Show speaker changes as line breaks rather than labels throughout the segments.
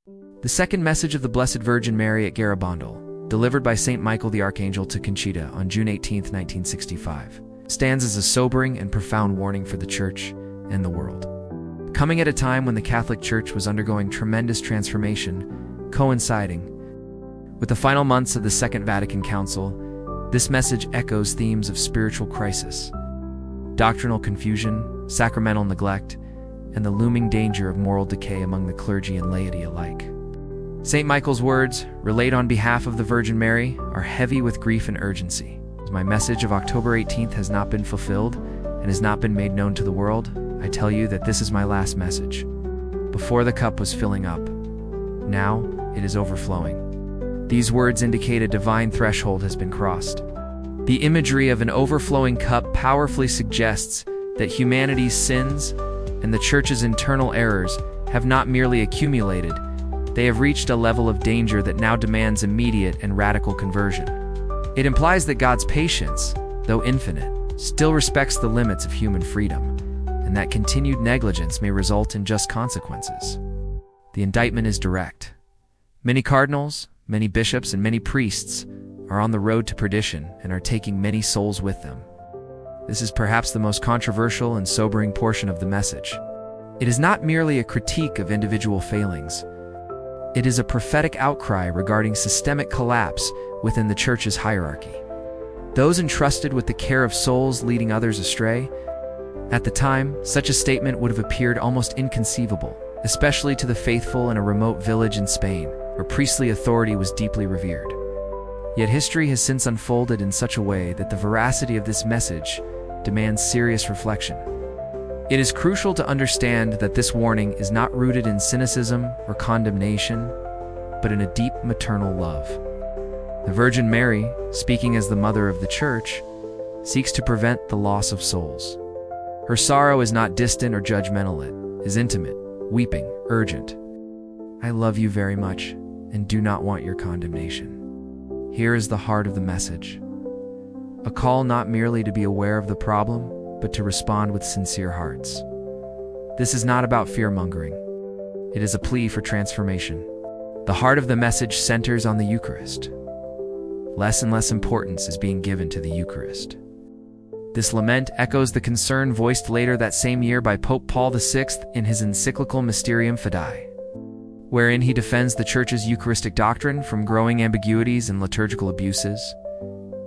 The second message of the Blessed Virgin Mary at Garabandal, delivered by St. Michael the Archangel to Conchita on June 18, 1965, stands as a sobering and profound warning for the Church and the world. Coming at a time when the Catholic Church was undergoing tremendous transformation, coinciding with the final months of the Second Vatican Council, this message echoes themes of spiritual crisis, doctrinal confusion, sacramental neglect, and the looming danger of moral decay among the clergy and laity alike. St. Michael's words, relayed on behalf of the Virgin Mary, are heavy with grief and urgency. As my message of October 18th has not been fulfilled and has not been made known to the world, I tell you that this is my last message. Before the cup was filling up, now it is overflowing. These words indicate a divine threshold has been crossed. The imagery of an overflowing cup powerfully suggests that humanity's sins and the Church's internal errors have not merely accumulated, they have reached a level of danger that now demands immediate and radical conversion. It implies that God's patience, though infinite, still respects the limits of human freedom, and that continued negligence may result in just consequences. The indictment is direct. Many cardinals, many bishops, and many priests are on the road to perdition and are taking many souls with them. This is perhaps the most controversial and sobering portion of the message. It is not merely a critique of individual failings. It is a prophetic outcry regarding systemic collapse within the Church's hierarchy. Those entrusted with the care of souls leading others astray. At the time, such a statement would have appeared almost inconceivable, especially to the faithful in a remote village in Spain, where priestly authority was deeply revered. Yet history has since unfolded in such a way that the veracity of this message demands serious reflection. It is crucial to understand that this warning is not rooted in cynicism or condemnation, but in a deep maternal love. The Virgin Mary, speaking as the Mother of the Church, seeks to prevent the loss of souls. Her sorrow is not distant or judgmental, it is intimate, weeping, urgent. I love you very much and do not want your condemnation. Here is the heart of the message. A call not merely to be aware of the problem, but to respond with sincere hearts. This is not about fear-mongering. It is a plea for transformation. The heart of the message centers on the Eucharist. Less and less importance is being given to the Eucharist. This lament echoes the concern voiced later that same year by Pope Paul VI in his encyclical Mysterium Fidei, wherein he defends the Church's Eucharistic doctrine from growing ambiguities and liturgical abuses.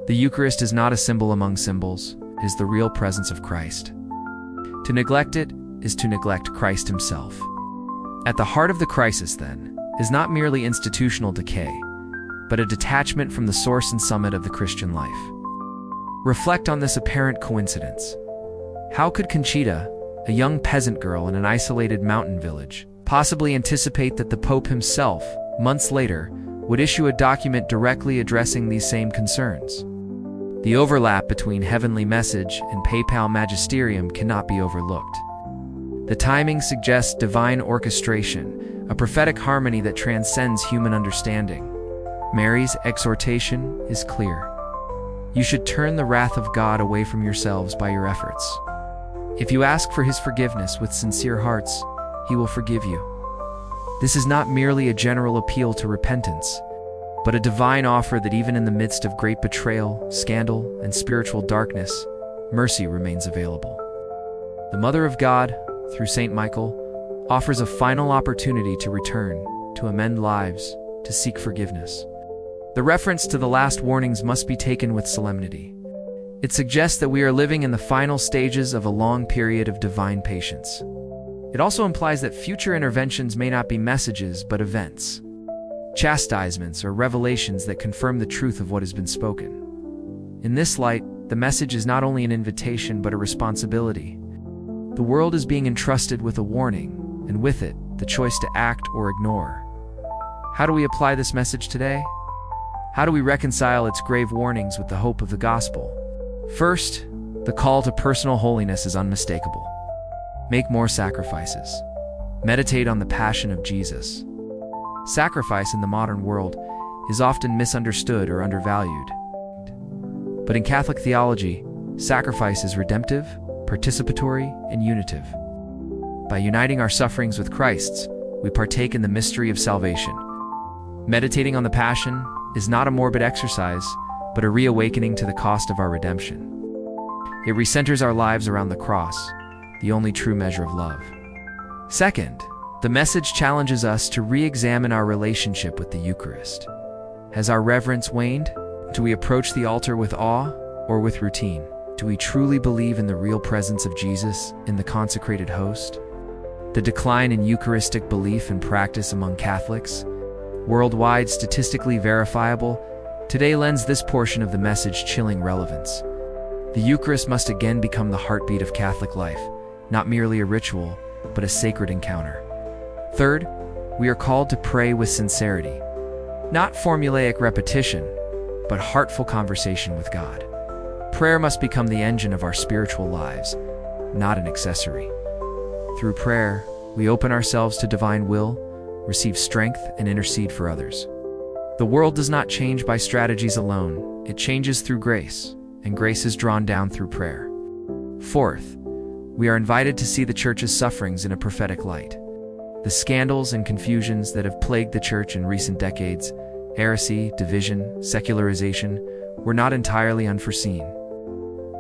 The Eucharist is not a symbol among symbols, it is the real presence of Christ. To neglect it is to neglect Christ himself. At the heart of the crisis, then, is not merely institutional decay, but a detachment from the source and summit of the Christian life. Reflect on this apparent coincidence. How could Conchita, a young peasant girl in an isolated mountain village, possibly anticipate that the Pope himself, months later, would issue a document directly addressing these same concerns? The overlap between heavenly message and papal magisterium cannot be overlooked. The timing suggests divine orchestration, a prophetic harmony that transcends human understanding. Mary's exhortation is clear. You should turn the wrath of God away from yourselves by your efforts. If you ask for his forgiveness with sincere hearts, he will forgive you. This is not merely a general appeal to repentance, but a divine offer that even in the midst of great betrayal, scandal, and spiritual darkness, mercy remains available. The Mother of God, through St. Michael, offers a final opportunity to return, to amend lives, to seek forgiveness. The reference to the last warnings must be taken with solemnity. It suggests that we are living in the final stages of a long period of divine patience. It also implies that future interventions may not be messages but events, chastisements or revelations that confirm the truth of what has been spoken. In this light, the message is not only an invitation but a responsibility. The world is being entrusted with a warning, and with it, the choice to act or ignore. How do we apply this message today? How do we reconcile its grave warnings with the hope of the gospel? First, the call to personal holiness is unmistakable. Make more sacrifices. Meditate on the passion of Jesus. Sacrifice in the modern world is often misunderstood or undervalued. But in Catholic theology, sacrifice is redemptive, participatory, and unitive. By uniting our sufferings with Christ's, we partake in the mystery of salvation. Meditating on the Passion is not a morbid exercise, but a reawakening to the cost of our redemption. It recenters our lives around the cross, the only true measure of love. Second, the message challenges us to re-examine our relationship with the Eucharist. Has our reverence waned? Do we approach the altar with awe or with routine? Do we truly believe in the real presence of Jesus in the consecrated host? The decline in Eucharistic belief and practice among Catholics, worldwide statistically verifiable, today lends this portion of the message chilling relevance. The Eucharist must again become the heartbeat of Catholic life, not merely a ritual, but a sacred encounter. Third, we are called to pray with sincerity. Not formulaic repetition, but heartful conversation with God. Prayer must become the engine of our spiritual lives, not an accessory. Through prayer, we open ourselves to divine will, receive strength, and intercede for others. The world does not change by strategies alone. It changes through grace, and grace is drawn down through prayer. Fourth, we are invited to see the Church's sufferings in a prophetic light. The scandals and confusions that have plagued the Church in recent decades, heresy, division, secularization, were not entirely unforeseen.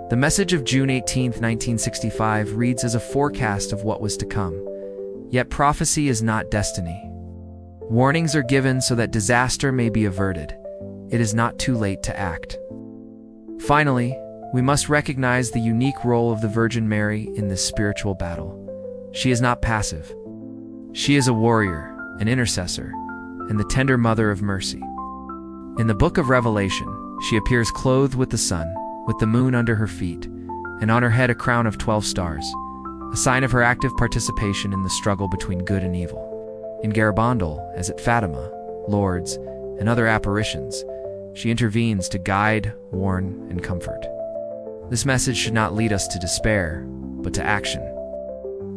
The message of June 18, 1965 reads as a forecast of what was to come. Yet prophecy is not destiny. Warnings are given so that disaster may be averted. It is not too late to act. Finally, we must recognize the unique role of the Virgin Mary in this spiritual battle. She is not passive. She is a warrior, an intercessor, and the tender mother of mercy. In the book of Revelation, she appears clothed with the sun, with the moon under her feet, and on her head a crown of 12 stars, a sign of her active participation in the struggle between good and evil. In Garabandal, as at Fatima, Lourdes, and other apparitions, she intervenes to guide, warn, and comfort. This message should not lead us to despair, but to action.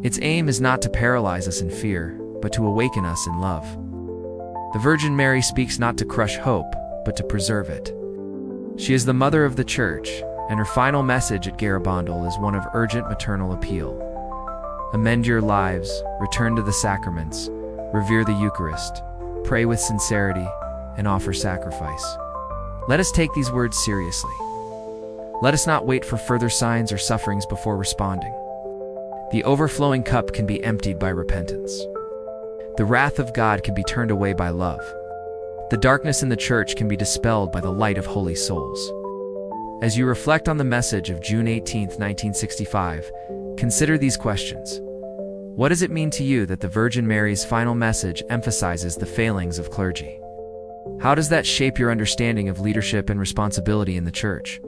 Its aim is not to paralyze us in fear, but to awaken us in love. The Virgin Mary speaks not to crush hope, but to preserve it. She is the mother of the Church, and her final message at Garabandal is one of urgent maternal appeal. Amend your lives, return to the sacraments, revere the Eucharist, pray with sincerity, and offer sacrifice. Let us take these words seriously. Let us not wait for further signs or sufferings before responding. The overflowing cup can be emptied by repentance. The wrath of God can be turned away by love. The darkness in the Church can be dispelled by the light of holy souls. As you reflect on the message of June 18, 1965, consider these questions. What does it mean to you that the Virgin Mary's final message emphasizes the failings of clergy? How does that shape your understanding of leadership and responsibility in the Church?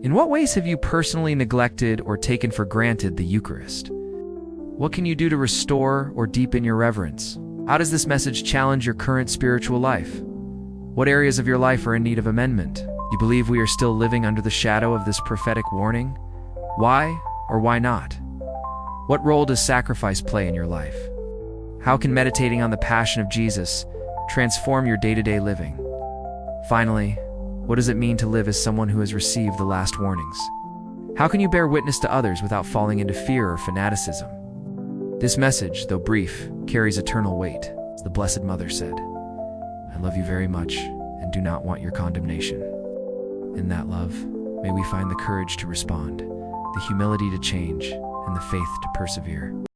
In what ways have you personally neglected or taken for granted the Eucharist? What can you do to restore or deepen your reverence? How does this message challenge your current spiritual life? What areas of your life are in need of amendment? You believe we are still living under the shadow of this prophetic warning? Why or why not? What role does sacrifice play in your life? How can meditating on the Passion of Jesus transform your day-to-day living? Finally, what does it mean to live as someone who has received the last warnings? How can you bear witness to others without falling into fear or fanaticism? This message, though brief, carries eternal weight, as the Blessed Mother said. I love you very much and do not want your condemnation. In that love, may we find the courage to respond, the humility to change, and the faith to persevere.